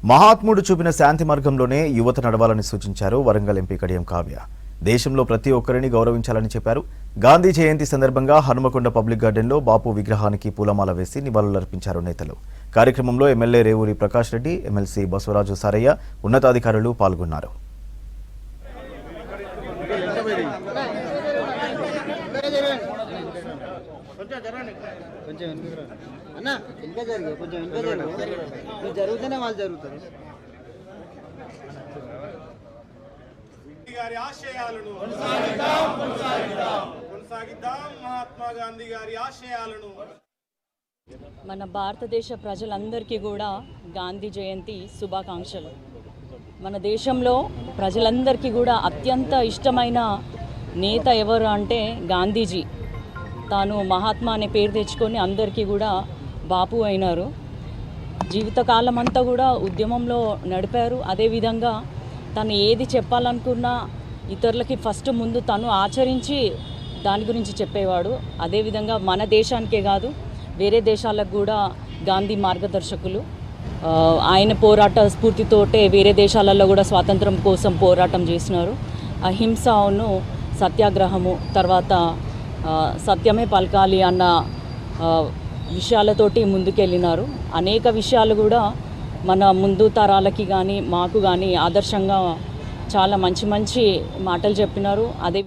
మహాత్ముడు చూపిన శాంతి మార్గంలోనే యువత నడవాలని సూచించారు వరంగల్ ఎంపీ కడియం కావ్య. దేశంలో ప్రతి ఒక్కరిని గౌరవించాలని చెప్పారు. గాంధీ జయంతి సందర్భంగా హనుమకొండ పబ్లిక్ గార్డెన్లో బాపు విగ్రహానికి పూలమాల వేసి నివాళులర్పించారు నేతలు. కార్యక్రమంలో ఎమ్మెల్యే రేవూరి ప్రకాష్ రెడ్డి, ఎమ్మెల్సీ బసవరాజు సారయ్య, ఉన్నతాధికారులు పాల్గొన్నారు. మన భారతదేశ ప్రజలందరికీ కూడా గాంధీ జయంతి శుభాకాంక్షలు. మన దేశంలో ప్రజలందరికీ కూడా అత్యంత ఇష్టమైన నేత ఎవరు అంటే గాంధీజీ. తాను మహాత్మా అనే పేరు తెచ్చుకొని అందరికీ కూడా బాపు అయినారు. జీవితకాలం అంతా కూడా ఉద్యమంలో నడిపారు. అదేవిధంగా తను ఏది చెప్పాలనుకున్నా ఇతరులకి ఫస్ట్ ముందు తను ఆచరించి దాని గురించి చెప్పేవాడు. అదేవిధంగా మన దేశానికే కాదు వేరే దేశాలకు కూడా గాంధీ మార్గదర్శకులు. ఆయన పోరాట స్ఫూర్తితోటే వేరే దేశాలలో కూడా స్వాతంత్రం కోసం పోరాటం చేసినారు. అహింసను, సత్యాగ్రహము, తర్వాత సత్యమే పలకాలి అన్న విషయాలతోటి ముందుకెళ్ళినారు. అనేక విషయాలు కూడా మన ముందు తరాలకి కానీ మాకు కానీ ఆదర్శంగా చాలా మంచి మంచి మాటలు చెప్పినారు. అదే